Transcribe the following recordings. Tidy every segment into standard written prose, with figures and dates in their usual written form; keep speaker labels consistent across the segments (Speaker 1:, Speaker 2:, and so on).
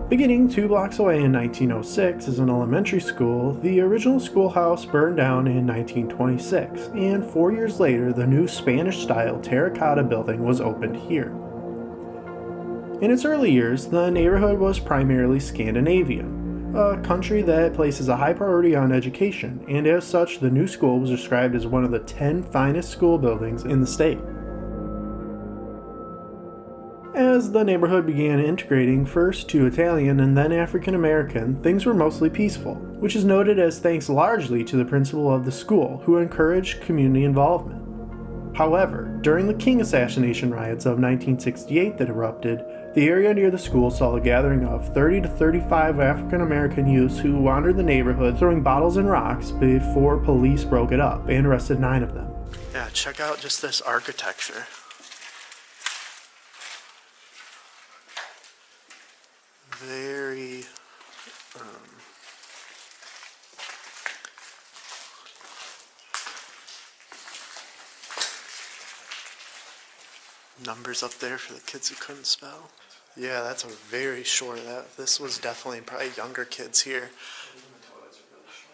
Speaker 1: Beginning 2 blocks away in 1906 is an elementary school. The original schoolhouse burned down in 1926, and 4 years later, the new Spanish-style terracotta building was opened here. In its early years, the neighborhood was primarily Scandinavian, a country that places a high priority on education, and as such, the new school was described as one of the 10 finest school buildings in the state. As the neighborhood began integrating first to Italian and then African American, things were mostly peaceful, which is noted as thanks largely to the principal of the school, who encouraged community involvement. However, during the King assassination riots of 1968 that erupted, the area near the school saw a gathering of 30 to 35 African American youths who wandered the neighborhood throwing bottles and rocks before police broke it up and arrested 9 of them. Yeah, check out just this architecture. Very numbers up there for the kids who couldn't spell. Yeah, that's a very short. This was definitely probably younger kids here,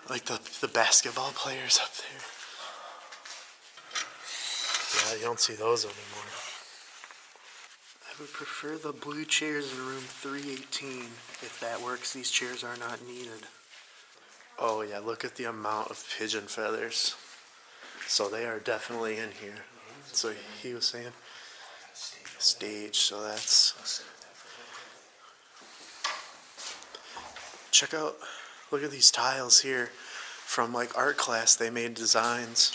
Speaker 1: like the basketball players up there. Yeah, you don't see those anymore. I would prefer the blue chairs in room 318 if that works. These chairs are not needed. Oh yeah, look at the amount of pigeon feathers. So they are definitely in here. So he was saying stage, so that's... Check out, look at these tiles here. From like art class, they made designs.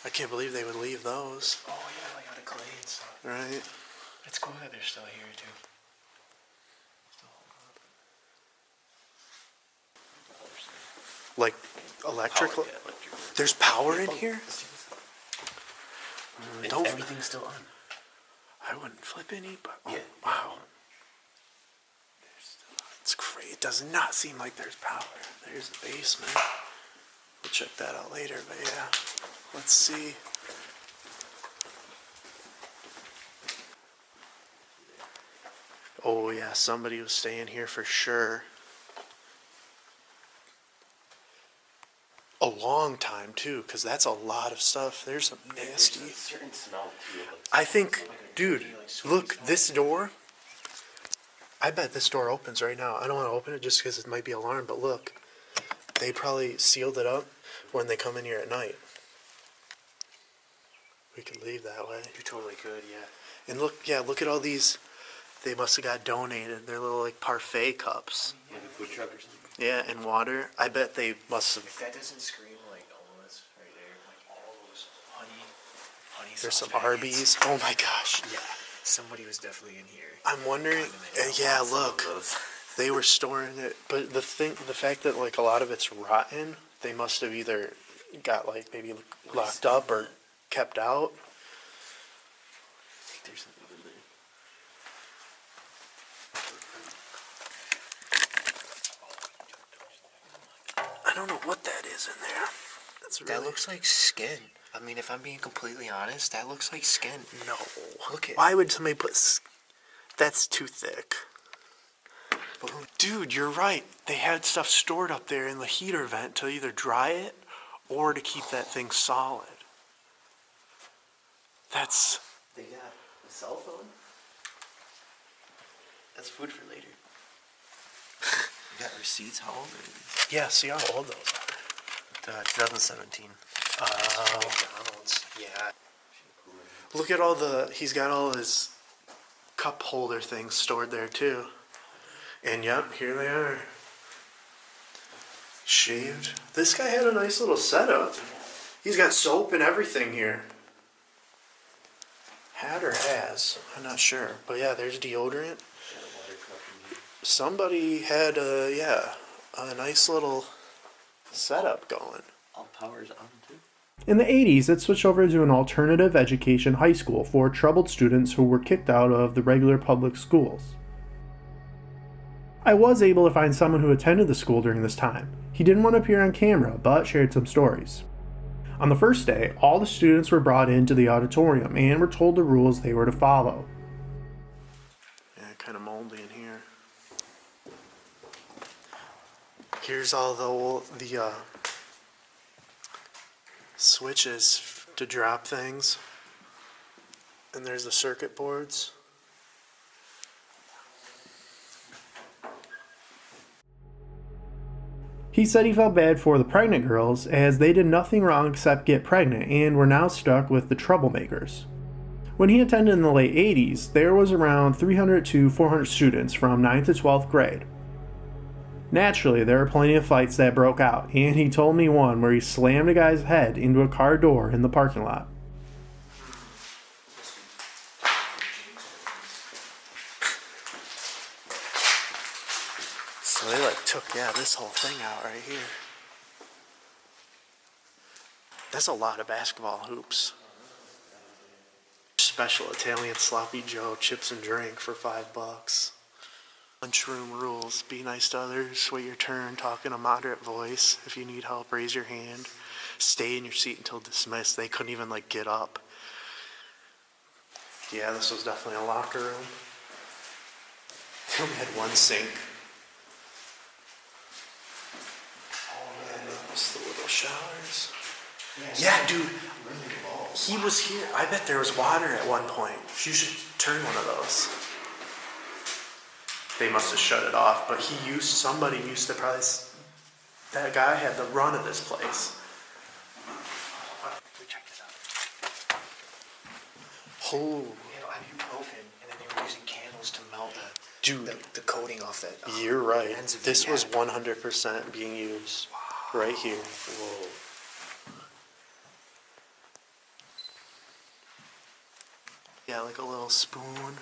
Speaker 1: I can't believe they would leave those.
Speaker 2: Oh yeah, like out of clay and stuff.
Speaker 1: Right.
Speaker 2: It's cool that they're still here too.
Speaker 1: Like electrical?
Speaker 2: Power, yeah, electrical.
Speaker 1: There's power in here? Don't.
Speaker 2: Everything's still on.
Speaker 1: I wouldn't flip any, but
Speaker 2: Yeah.
Speaker 1: Wow. It's great. It does not seem like there's power. There's the basement. We'll check that out later, but yeah. Let's see. Oh yeah, somebody was staying here for sure. A long time too, because that's a lot of stuff. There's some nasty.
Speaker 2: There's a certain smell too.
Speaker 1: I think, dude, look, this door. I bet this door opens right now. I don't want to open it just because it might be alarmed, but look. They probably sealed it up when they come in here at night. We could leave that way.
Speaker 2: You totally could, yeah.
Speaker 1: And look, yeah, look at all these. They must have got donated. They're little like parfait cups.
Speaker 2: Like a food truck or something.
Speaker 1: Yeah, and water. I bet they must have.
Speaker 2: If that doesn't scream like homeless right there, like all those honey
Speaker 1: There's some
Speaker 2: sauce packets.
Speaker 1: Arby's. Oh my gosh.
Speaker 2: Yeah, somebody was definitely in here.
Speaker 1: I'm wondering. Yeah, look. They were storing it, but the fact that like a lot of it's rotten, they must have either got like maybe locked up or kept out.
Speaker 2: I think there's something in there.
Speaker 1: I don't know what that is in there. That's really...
Speaker 2: That looks like skin. I mean, if I'm being completely honest, that looks like skin.
Speaker 1: No.
Speaker 2: Look at.
Speaker 1: Why would somebody put? That's too thick. Dude, you're right. They had stuff stored up there in the heater vent to either dry it or to keep that thing solid. That's...
Speaker 2: They got a cell phone? That's food for later. You got receipts? How old are these?
Speaker 1: Yeah, see how old those are.
Speaker 2: 2017. McDonald's. Yeah.
Speaker 1: Look at all the... He's got all his cup holder things stored there, too. And yep, here they are. Shaved. This guy had a nice little setup. He's got soap and everything here. Had or has, I'm not sure. But yeah, there's deodorant. Somebody had a nice little setup going.
Speaker 2: All power's on too.
Speaker 1: In the 80s, it switched over to an alternative education high school for troubled students who were kicked out of the regular public schools. I was able to find someone who attended the school during this time. He didn't want to appear on camera, but shared some stories. On the first day, all the students were brought into the auditorium and were told the rules they were to follow. Yeah, kind of moldy in here. Here's all the switches to drop things. And there's the circuit boards. He said he felt bad for the pregnant girls as they did nothing wrong except get pregnant and were now stuck with the troublemakers. When he attended in the late 80s, there was around 300 to 400 students from 9th to 12th grade. Naturally, there were plenty of fights that broke out, and he told me one where he slammed a guy's head into a car door in the parking lot. So they took this whole thing out right here. That's a lot of basketball hoops. Special Italian sloppy Joe chips and drink for $5. Lunchroom rules: be nice to others, wait your turn, talk in a moderate voice. If you need help, raise your hand. Stay in your seat until dismissed. They couldn't even get up. Yeah, this was definitely a locker room. They only had one sink. Just the little showers. Yeah, dude. He was here. I bet there was water at one point. You should turn one of those. They must have shut it off, but somebody used to probably, that guy had the run of this place.
Speaker 2: Check this out.
Speaker 1: Oh.
Speaker 2: They had ibuprofen, and then they were using candles to melt
Speaker 1: Dude,
Speaker 2: the coating off that.
Speaker 1: you're right.
Speaker 2: ends of
Speaker 1: This
Speaker 2: the
Speaker 1: was
Speaker 2: napkin.
Speaker 1: 100% being used right here.
Speaker 2: Whoa.
Speaker 1: Yeah, like a little spoon.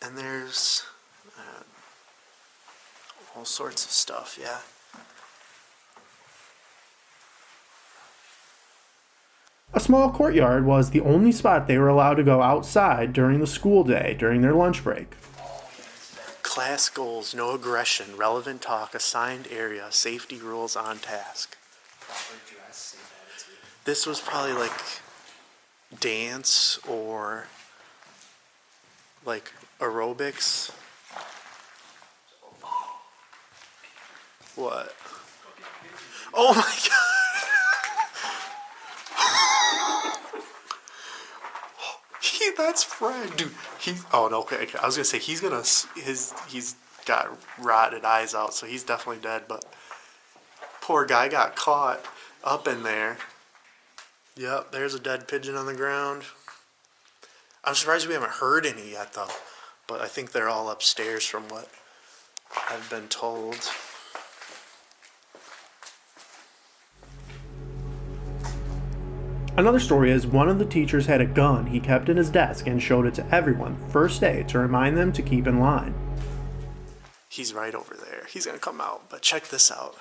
Speaker 1: And there's all sorts of stuff, yeah. A small courtyard was the only spot they were allowed to go outside during the school day, during their lunch break. Class goals: no aggression, relevant talk, assigned area, safety rules on task.
Speaker 2: Proper dress, safe attitude.
Speaker 1: This was probably dance or aerobics. What? Oh my god! That's Fred, dude. Oh no, okay. I was gonna say he's got rotted eyes out, so he's definitely dead. But poor guy got caught up in there. Yep, there's a dead pigeon on the ground. I'm surprised we haven't heard any yet, though. But I think they're all upstairs from what I've been told. Another story is one of the teachers had a gun he kept in his desk and showed it to everyone first day to remind them to keep in line. He's right over there. He's gonna come out, but check this out.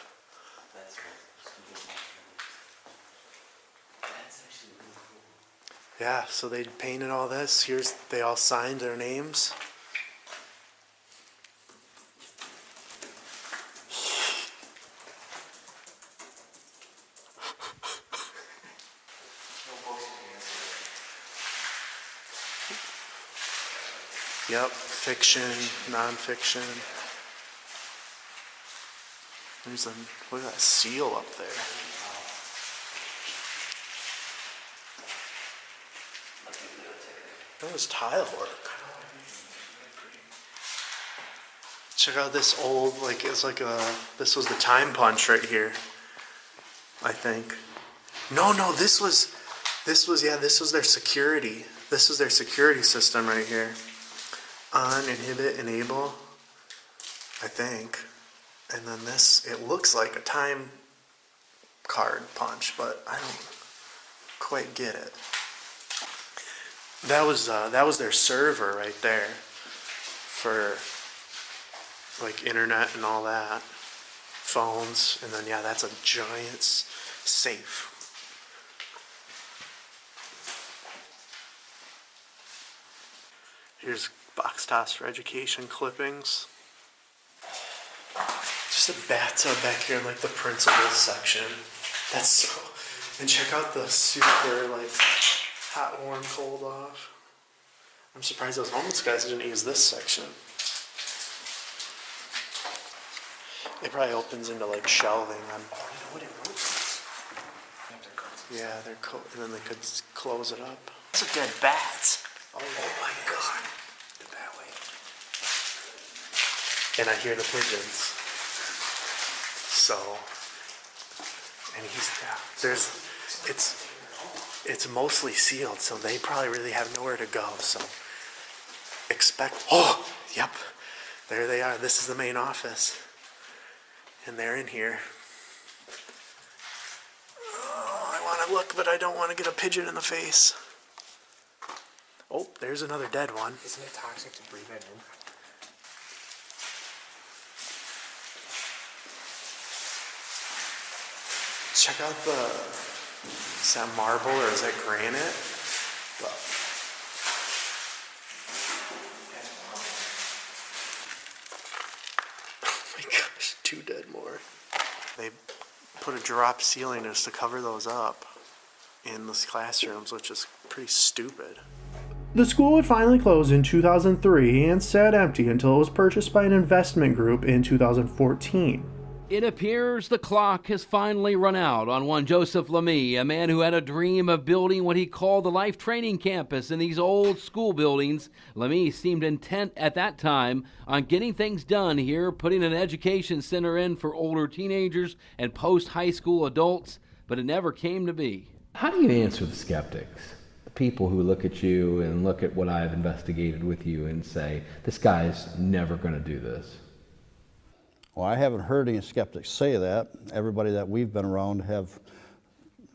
Speaker 2: That's actually really cool.
Speaker 1: Yeah, so they painted all this. They all signed their names. Yep, fiction, nonfiction. Look at that seal up there. That was tile work. Check out this old, this was the time punch right here, I think. No, this was their security. This was their security system right here. On, inhibit, enable, I think. And then it looks like a time card punch, but I don't quite get it. That was their server right there for internet and all that, phones, and then that's a giant safe. Here's box toss for education clippings. Just a bathtub back here in the principal's section. That's so. And check out the super hot, warm, cold off. I'm surprised those homeless guys didn't use this section. It probably opens into like shelving on. Yeah, they're and then they could close it up.
Speaker 2: Those are dead bats. Oh my god. The bat way.
Speaker 1: And I hear the pigeons. So, and it's mostly sealed, so they probably really have nowhere to go. So yep, there they are. This is the main office, and they're in here. Oh, I want to look, but I don't want to get a pigeon in the face. Oh, there's another dead one.
Speaker 2: Isn't it toxic to breathe that in?
Speaker 1: Check out is that marble or is that granite? Oh my gosh, 2 dead more. They put a drop ceiling just to cover those up in the classrooms, which is pretty stupid. The school would finally close in 2003 and sat empty until it was purchased by an investment group in 2014.
Speaker 3: It appears the clock has finally run out on one Joseph Lamy, a man who had a dream of building what he called the life training campus in these old school buildings. Lamy seemed intent at that time on getting things done here, putting an education center in for older teenagers and post-high school adults, but it never came to be.
Speaker 4: How do you answer the skeptics? The people who look at you and look at what I've investigated with you and say, this guy's never going to do this.
Speaker 5: Well, I haven't heard any skeptics say that. Everybody that we've been around have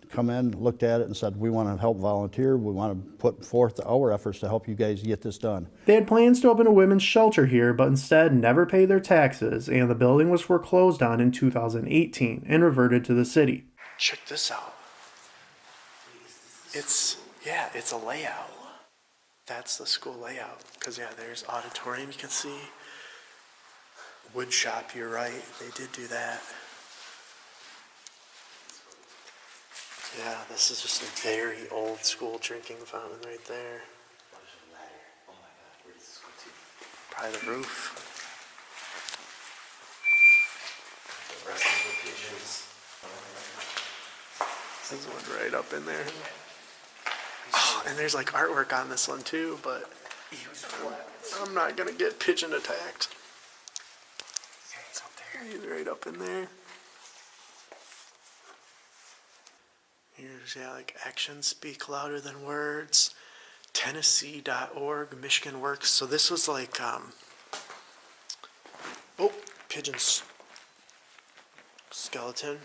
Speaker 5: come in, looked at it, and said, we want to help volunteer. We want to put forth our efforts to help you guys get this done.
Speaker 1: They had plans to open a women's shelter here, but instead never paid their taxes, and the building was foreclosed on in 2018 and reverted to the city. Check this out. It's a layout. That's the school layout. Because, there's auditorium you can see. Wood shop, you're right. They did do that. Yeah, this is just a very old school drinking fountain right there.
Speaker 2: There's a ladder. Oh my god, where does this go to?
Speaker 1: Probably the roof.
Speaker 2: The rest of the pigeons.
Speaker 1: There's one right up in there. Oh, and there's like artwork on this one too, but I'm not gonna get pigeon attacked. He's right up in there. Here's, like actions speak louder than words. Tennessee.org, Michigan Works. So this was like, pigeons. Skeleton.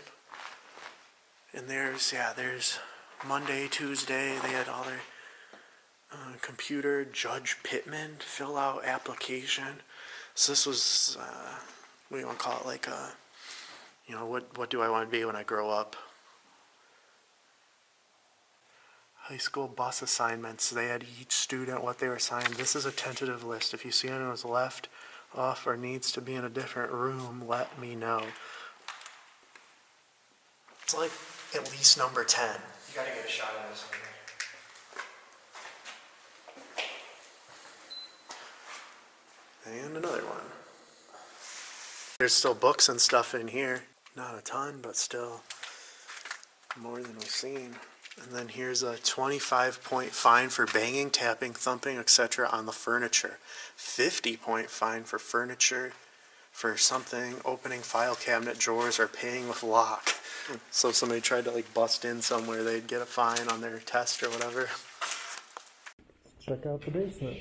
Speaker 1: And there's Monday, Tuesday, they had all their computer, Judge Pittman, fill out application. So this was, what do you want to call it, like, what do I want to be when I grow up? High school bus assignments. They had each student what they were assigned. This is a tentative list. If you see anyone who's left off or needs to be in a different room, let me know. It's like at least number 10.
Speaker 2: You gotta get a shot of this one.
Speaker 1: And another one. There's still books and stuff in here. Not a ton, but still more than we've seen. And then here's a 25-point fine for banging, tapping, thumping, etc. on the furniture. 50-point fine for furniture for something, opening file cabinet drawers or paying with lock. So if somebody tried to like bust in somewhere, they'd get a fine on their test or whatever. Check out the basement.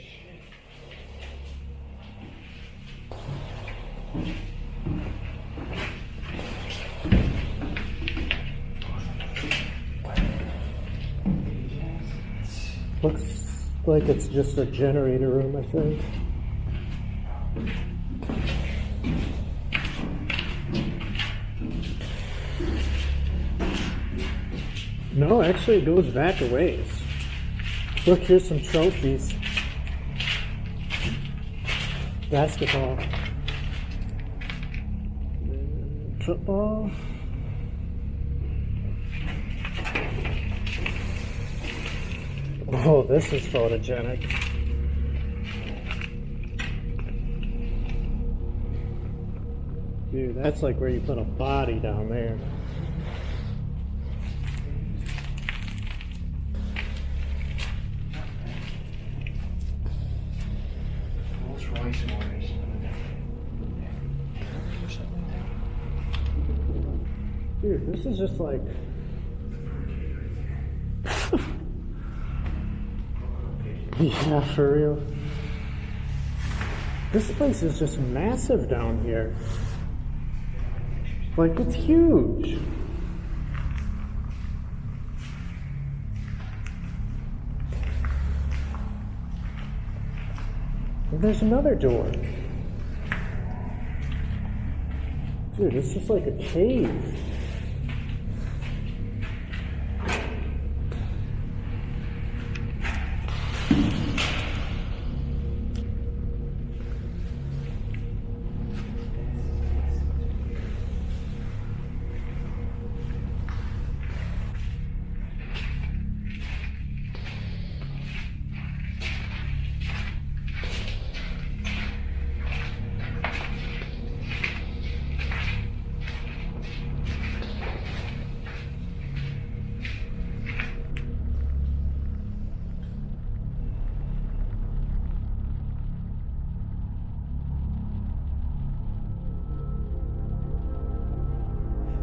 Speaker 1: Looks like it's just a generator room, I think. No, actually it goes back a ways. Look, here's some trophies. Basketball. Football. Oh, this is photogenic. Dude, that's like where you put a body down there.
Speaker 2: Rolls Royce Motors.
Speaker 1: Dude, this is just like... Yeah, for real. This place is just massive down here. Like, it's huge. And there's another door. Dude, it's just like a cave.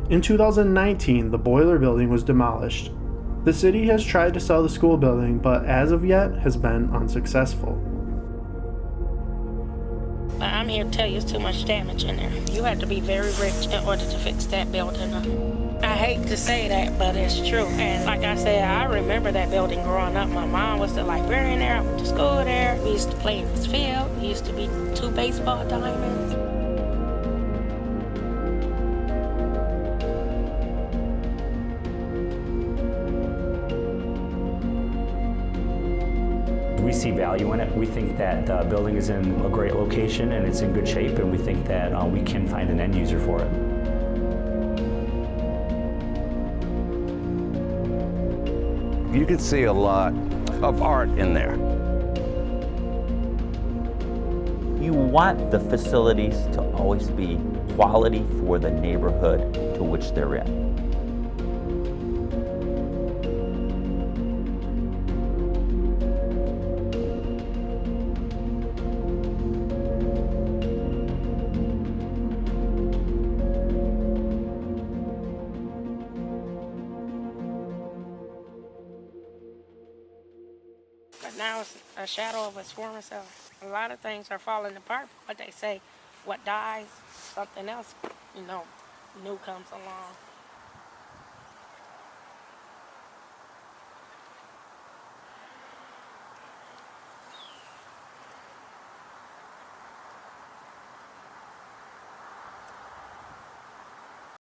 Speaker 1: In 2019, the boiler building was demolished. The city has tried to sell the school building, but as of yet has been unsuccessful.
Speaker 6: I'm here to tell you, it's too much damage in there. You have to be very rich in order to fix that building. I hate to say that, but it's true. And like I said, I remember that building growing up. My mom was the librarian there. I went to school there. We used to play in this field. There used to be 2 baseball diamonds.
Speaker 7: We see value in it. We think that the building is in a great location and it's in good shape, and we think that we can find an end user for it.
Speaker 8: You can see a lot of art in there.
Speaker 9: You want the facilities to always be quality for the neighborhood to which they're in.
Speaker 6: But now it's a shadow of its former self. A lot of things are falling apart, but they say what dies, something else, new comes along.